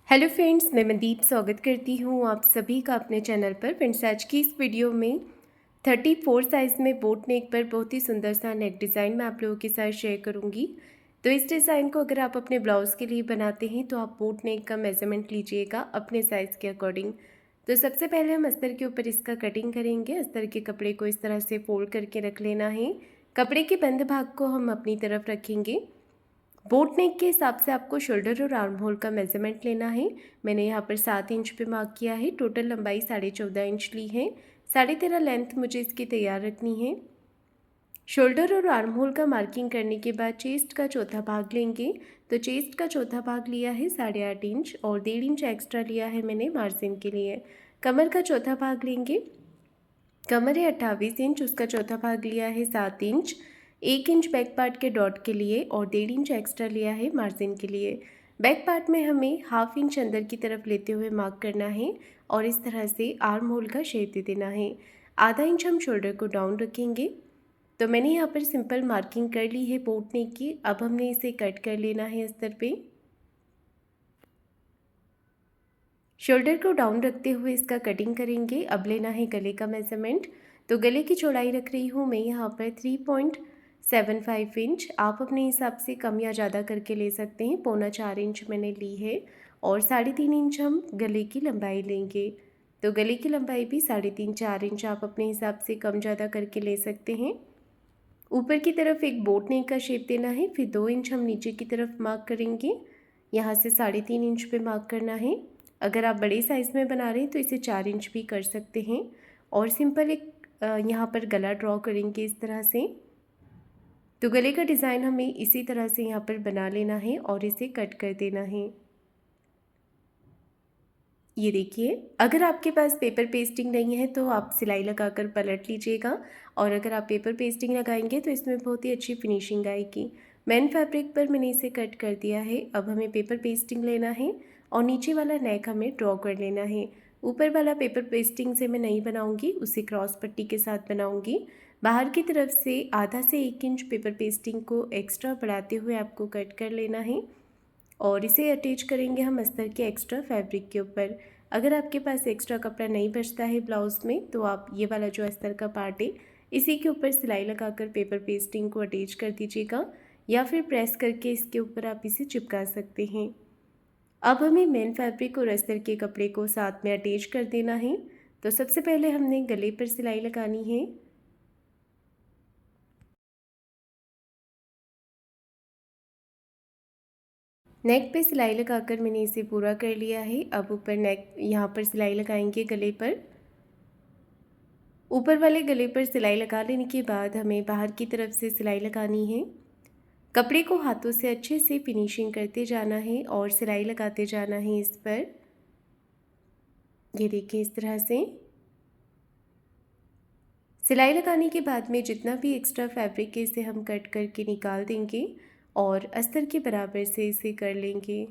Hello friends, मैं मनदीप स्वागत करती हूँ आप सभी का अपने चैनल पर। फ्रेंड्स, आज की इस वीडियो में 34 साइज़ में बोट नेक पर बहुत ही सुंदर सा नेक डिज़ाइन मैं आप लोगों के साथ शेयर करूँगी। तो इस डिज़ाइन को अगर आप अपने ब्लाउज़ के लिए बनाते हैं तो आप बोट नेक का मेज़रमेंट लीजिएगा अपने साइज़ के अकॉर्डिंग। तो सबसे पहले हम अस्तर के ऊपर इसका कटिंग करेंगे। अस्तर के कपड़े को इस तरह से फोल्ड करके रख लेना है। कपड़े के बंद भाग को हम अपनी तरफ रखेंगे। बोट नेक के हिसाब से आपको शोल्डर और आर्म होल का मेज़रमेंट लेना है। मैंने यहाँ पर 7 इंच पे मार्क किया है। टोटल लंबाई 14.5 इंच ली है। 13.5 लेंथ मुझे इसकी तैयार रखनी है। शोल्डर और आर्म होल का मार्किंग करने के बाद चेस्ट का चौथा भाग लेंगे। तो चेस्ट का चौथा भाग लिया है 8.5 इंच और 1.5 इंच एक्स्ट्रा लिया है मैंने मार्जिन के लिए। कमर का चौथा भाग लेंगे। कमर है 28 इंच, उसका चौथा भाग लिया है 7 इंच। 1 इंच बैक पार्ट के डॉट के लिए और 1.5 इंच एक्स्ट्रा लिया है मार्जिन के लिए। बैक पार्ट में हमें हाफ इंच अंदर की तरफ लेते हुए मार्क करना है और इस तरह से आर्म होल का शेप दे देना है। आधा इंच हम शोल्डर को डाउन रखेंगे। तो मैंने यहाँ पर सिंपल मार्किंग कर ली है बोट नेक की। अब हमने इसे कट कर लेना है अस्तर पे। शोल्डर को डाउन रखते हुए इसका कटिंग करेंगे। अब लेना है गले का मेज़रमेंट। तो गले की चौड़ाई रख रही हूँ मैं यहाँ पर 3.75 इंच। आप अपने हिसाब से कम या ज़्यादा करके ले सकते हैं। 3.25 इंच मैंने ली है और 3.5 इंच हम गले की लंबाई लेंगे। तो गले की लंबाई भी 3.5-4 इंच आप अपने हिसाब से कम ज़्यादा करके ले सकते हैं। ऊपर की तरफ एक बोट नेक का शेप देना है। फिर 2 इंच हम नीचे की तरफ मार्क करेंगे। यहाँ से 3.5 इंच पे मार्क करना है। अगर आप बड़े साइज़ में बना रहे हैं तो इसे 4 इंच भी कर सकते हैं। और सिंपल एक यहाँ पर गला ड्रॉ करेंगे इस तरह से। तो गले का डिज़ाइन हमें इसी तरह से यहाँ पर बना लेना है और इसे कट कर देना है। ये देखिए, अगर आपके पास पेपर पेस्टिंग नहीं है तो आप सिलाई लगाकर पलट लीजिएगा और अगर आप पेपर पेस्टिंग लगाएंगे तो इसमें बहुत ही अच्छी फिनिशिंग आएगी। मैन फैब्रिक पर मैंने इसे कट कर दिया है। अब हमें पेपर पेस्टिंग लेना है और नीचे वाला नेक हमें ड्रॉ कर लेना है। ऊपर वाला पेपर पेस्टिंग से मैं नहीं बनाऊंगी, उसे क्रॉस पट्टी के साथ बनाऊंगी। बाहर की तरफ से आधा से 1 इंच पेपर पेस्टिंग को एक्स्ट्रा बढ़ाते हुए आपको कट कर लेना है और इसे अटैच करेंगे हम अस्तर के एक्स्ट्रा फैब्रिक के ऊपर। अगर आपके पास एक्स्ट्रा कपड़ा नहीं बचता है ब्लाउज़ में तो आप ये वाला जो अस्तर का पार्ट है इसी के ऊपर सिलाई लगाकर पेपर पेस्टिंग को अटैच कर दीजिएगा या फिर प्रेस करके इसके ऊपर आप इसे चिपका सकते हैं। अब हमें मेन फैब्रिक और अस्तर के कपड़े को साथ में अटैच कर देना है। तो सबसे पहले हमने गले पर सिलाई लगानी है। नेक पे सिलाई लगाकर मैंने इसे पूरा कर लिया है। अब ऊपर नेक यहाँ पर सिलाई लगाएंगे गले पर। ऊपर वाले गले पर सिलाई लगा लेने के बाद हमें बाहर की तरफ से सिलाई लगानी है। कपड़े को हाथों से अच्छे से फिनिशिंग करते जाना है और सिलाई लगाते जाना है इस पर। ये देखिए, इस तरह से सिलाई लगाने के बाद में जितना भी एक्स्ट्रा फैब्रिक है इसे हम कट करके निकाल देंगे और अस्तर के बराबर से इसे कर लेंगे।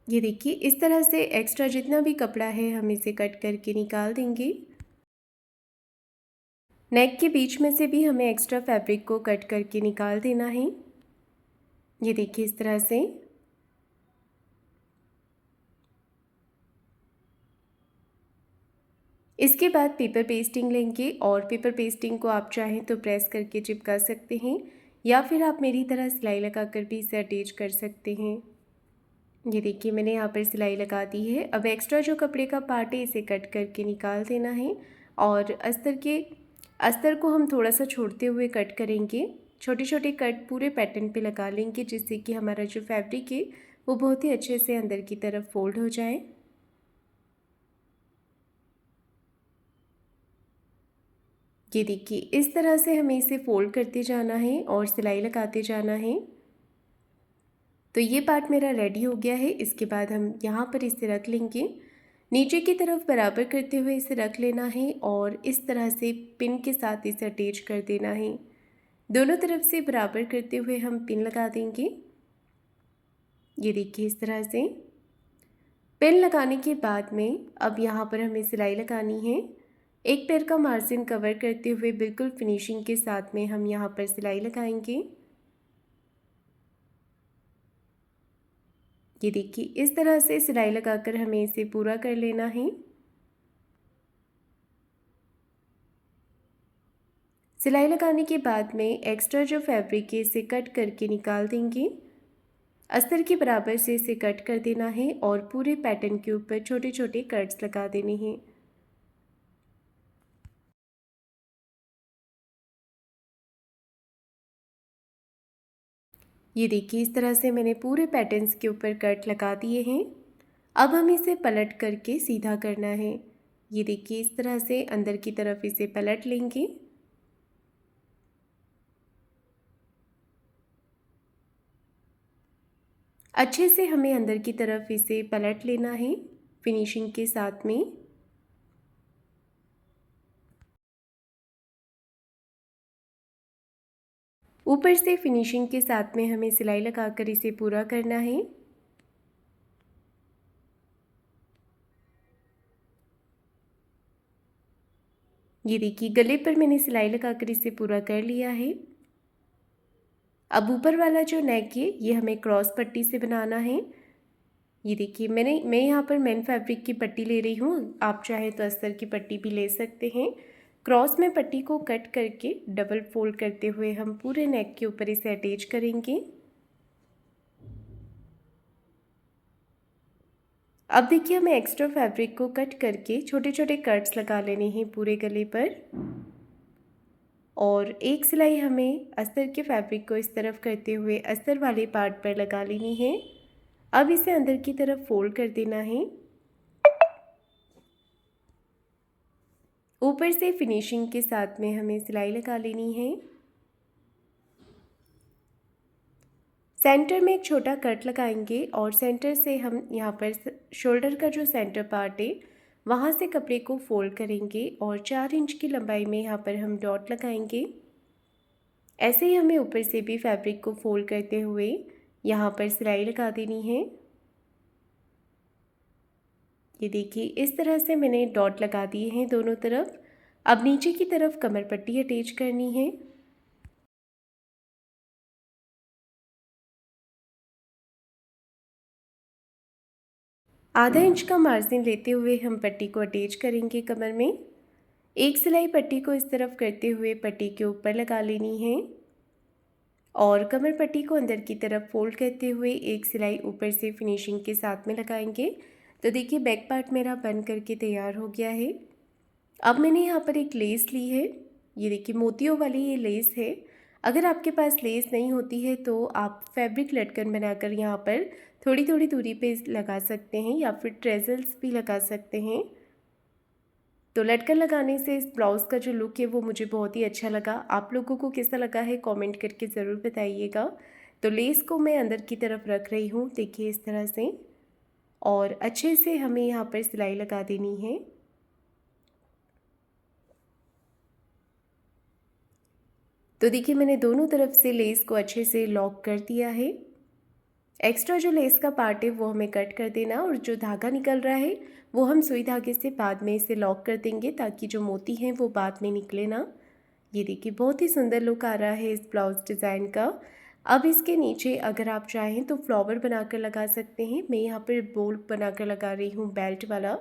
ये देखिए, इस तरह से एक्स्ट्रा जितना भी कपड़ा है हम इसे कट करके निकाल देंगे। नेक के बीच में से भी हमें एक्स्ट्रा फैब्रिक को कट करके निकाल देना है। ये देखिए, इस तरह से। इसके बाद पेपर पेस्टिंग लेंगे और पेपर पेस्टिंग को आप चाहें तो प्रेस करके चिपका सकते हैं या फिर आप मेरी तरह सिलाई लगाकर भी इसे अटैच कर सकते हैं। ये देखिए, मैंने यहाँ पर सिलाई लगा दी है। अब एक्स्ट्रा जो कपड़े का पार्ट है इसे कट करके निकाल देना है और अस्तर को हम थोड़ा सा छोड़ते हुए कट करेंगे। छोटे छोटे कट पूरे पैटर्न पे लगा लेंगे जिससे कि हमारा जो फैब्रिक है वो बहुत ही अच्छे से अंदर की तरफ फोल्ड हो जाए। ये देखिए, इस तरह से हमें इसे फोल्ड करते जाना है और सिलाई लगाते जाना है। तो ये पार्ट मेरा रेडी हो गया है। इसके बाद हम यहाँ पर इसे रख लेंगे। नीचे की तरफ बराबर करते हुए इसे रख लेना है और इस तरह से पिन के साथ इसे अटैच कर देना है। दोनों तरफ से बराबर करते हुए हम पिन लगा देंगे। ये देखिए, इस तरह से पिन लगाने के बाद में अब यहाँ पर हमें सिलाई लगानी है। एक पैर का मार्जिन कवर करते हुए बिल्कुल फिनिशिंग के साथ में हम यहाँ पर सिलाई लगाएंगे। ये देखिए इस तरह से सिलाई लगाकर हमें इसे पूरा कर लेना है। सिलाई लगाने के बाद में एक्स्ट्रा जो फैब्रिक है इसे कट करके निकाल देंगे। अस्तर के बराबर से इसे कट कर देना है और पूरे पैटर्न के ऊपर छोटे छोटे कट्स लगा देने हैं। ये देखिए इस तरह से मैंने पूरे पैटर्न्स के ऊपर कट लगा दिए हैं। अब हम इसे पलट करके सीधा करना है। ये देखिए इस तरह से अंदर की तरफ इसे पलट लेंगे। अच्छे से हमें अंदर की तरफ इसे पलट लेना है फिनिशिंग के साथ में। ऊपर से फिनिशिंग के साथ में हमें सिलाई लगाकर इसे पूरा करना है। ये देखिए गले पर मैंने सिलाई लगाकर इसे पूरा कर लिया है। अब ऊपर वाला जो नेक है ये हमें क्रॉस पट्टी से बनाना है। ये देखिए मैं यहाँ पर मेन फैब्रिक की पट्टी ले रही हूँ, आप चाहे तो अस्तर की पट्टी भी ले सकते हैं। क्रॉस में पट्टी को कट करके डबल फोल्ड करते हुए हम पूरे नेक के ऊपर इसे अटैच करेंगे। अब देखिए हमें एक्स्ट्रा फैब्रिक को कट करके छोटे छोटे कट्स लगा लेने हैं पूरे गले पर। और एक सिलाई हमें अस्तर के फैब्रिक को इस तरफ करते हुए अस्तर वाले पार्ट पर लगा लेनी है। अब इसे अंदर की तरफ फोल्ड कर देना है। ऊपर से फिनिशिंग के साथ में हमें सिलाई लगा लेनी है। सेंटर में एक छोटा कट लगाएंगे और सेंटर से हम यहाँ पर शोल्डर का जो सेंटर पार्ट है वहाँ से कपड़े को फोल्ड करेंगे और 4 इंच की लंबाई में यहाँ पर हम डॉट लगाएंगे। ऐसे ही हमें ऊपर से भी फैब्रिक को फोल्ड करते हुए यहाँ पर सिलाई लगा देनी है। ये देखिए इस तरह से मैंने डॉट लगा दिए हैं दोनों तरफ। अब नीचे की तरफ कमर पट्टी अटैच करनी है। आधा इंच का मार्जिन लेते हुए हम पट्टी को अटैच करेंगे कमर में। एक सिलाई पट्टी को इस तरफ करते हुए पट्टी के ऊपर लगा लेनी है और कमर पट्टी को अंदर की तरफ फोल्ड करते हुए एक सिलाई ऊपर से फिनिशिंग के साथ में लगाएंगे। तो देखिए बैक पार्ट मेरा बन करके तैयार हो गया है। अब मैंने यहाँ पर एक लेस ली है। ये देखिए मोतियों वाली ये लेस है। अगर आपके पास लेस नहीं होती है तो आप फैब्रिक लटकन बनाकर यहाँ पर थोड़ी थोड़ी दूरी पे लगा सकते हैं या फिर ट्रेजल्स भी लगा सकते हैं। तो लटकन लगाने से इस ब्लाउज़ का जो लुक है वो मुझे बहुत ही अच्छा लगा। आप लोगों को कैसा लगा है कमेंट करके ज़रूर बताइएगा। तो लेस को मैं अंदर की तरफ रख रही हूँ, देखिए इस तरह से, और अच्छे से हमें यहाँ पर सिलाई लगा देनी है। तो देखिए मैंने दोनों तरफ से लेस को अच्छे से लॉक कर दिया है। एक्स्ट्रा जो लेस का पार्ट है वो हमें कट कर देना और जो धागा निकल रहा है वो हम सुई धागे से बाद में इसे लॉक कर देंगे ताकि जो मोती हैं वो बाद में निकले ना। ये देखिए बहुत ही सुंदर लुक आ रहा है इस ब्लाउज डिज़ाइन का। अब इसके नीचे अगर आप चाहें तो फ्लावर बनाकर लगा सकते हैं। मैं यहाँ पर बोल बनाकर लगा रही हूँ बेल्ट वाला।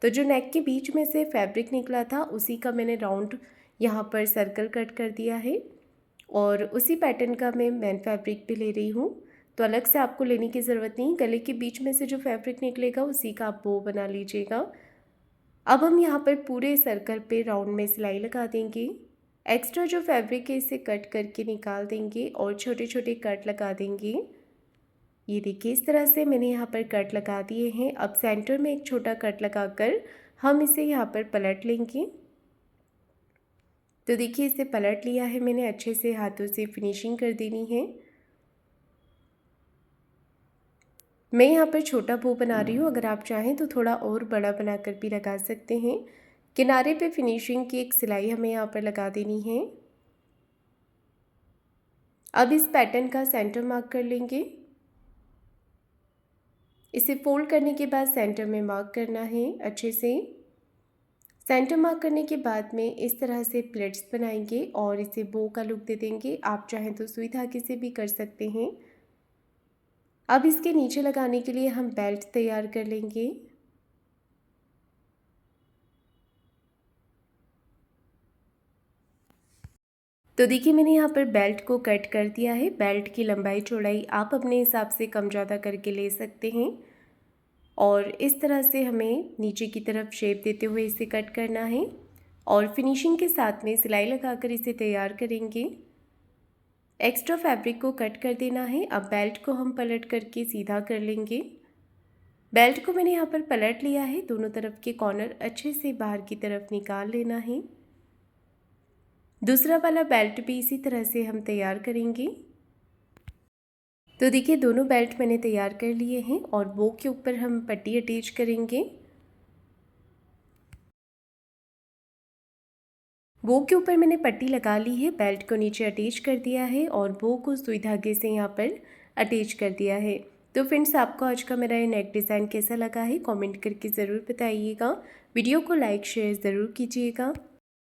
तो जो नेक के बीच में से फैब्रिक निकला था उसी का मैंने राउंड यहाँ पर सर्कल कट कर दिया है और उसी पैटर्न का मैं मेन फैब्रिक भी ले रही हूँ। तो अलग से आपको लेने की ज़रूरत नहीं, गले के बीच में से जो फैब्रिक निकलेगा उसी का आप बो बना लीजिएगा। अब हम यहाँ पर पूरे सर्कल पे राउंड में सिलाई लगा देंगे। एक्स्ट्रा जो फैब्रिक है इसे कट करके निकाल देंगे और छोटे छोटे कट लगा देंगे। ये देखिए इस तरह से मैंने यहाँ पर कट लगा दिए हैं। अब सेंटर में एक छोटा कट लगाकर हम इसे यहाँ पर पलट लेंगे। तो देखिए इसे पलट लिया है मैंने, अच्छे से हाथों से फिनिशिंग कर देनी है। मैं यहाँ पर छोटा बो बना रही हूँ, अगर आप चाहें तो थोड़ा और बड़ा बनाकर भी लगा सकते हैं। किनारे पे फिनिशिंग की एक सिलाई हमें यहाँ पर लगा देनी है। अब इस पैटर्न का सेंटर मार्क कर लेंगे। इसे फोल्ड करने के बाद सेंटर में मार्क करना है अच्छे से। सेंटर मार्क करने के बाद में इस तरह से प्लेट्स बनाएंगे और इसे बो का लुक दे देंगे। आप चाहें तो सुई धागे से भी कर सकते हैं। अब इसके नीचे लगाने के लिए हम बेल्ट तैयार कर लेंगे। तो देखिए मैंने यहाँ पर बेल्ट को कट कर दिया है। बेल्ट की लंबाई चौड़ाई आप अपने हिसाब से कम ज़्यादा करके ले सकते हैं और इस तरह से हमें नीचे की तरफ शेप देते हुए इसे कट करना है और फिनिशिंग के साथ में सिलाई लगाकर इसे तैयार करेंगे। एक्स्ट्रा फैब्रिक को कट कर देना है। अब बेल्ट को हम पलट करके सीधा कर लेंगे। बेल्ट को मैंने यहाँ पर पलट लिया है। दोनों तरफ के कॉर्नर अच्छे से बाहर की तरफ निकाल लेना है। दूसरा वाला बेल्ट भी इसी तरह से हम तैयार करेंगे। तो देखिए दोनों बेल्ट मैंने तैयार कर लिए हैं और बो के ऊपर हम पट्टी अटैच करेंगे। बो के ऊपर मैंने पट्टी लगा ली है, बेल्ट को नीचे अटैच कर दिया है और बो को सुई धागे से यहाँ पर अटैच कर दिया है। तो फ्रेंड्स आपको आज का मेरा ये नेक डिज़ाइन कैसा लगा है कमेंट करके ज़रूर बताइएगा। वीडियो को लाइक शेयर ज़रूर कीजिएगा।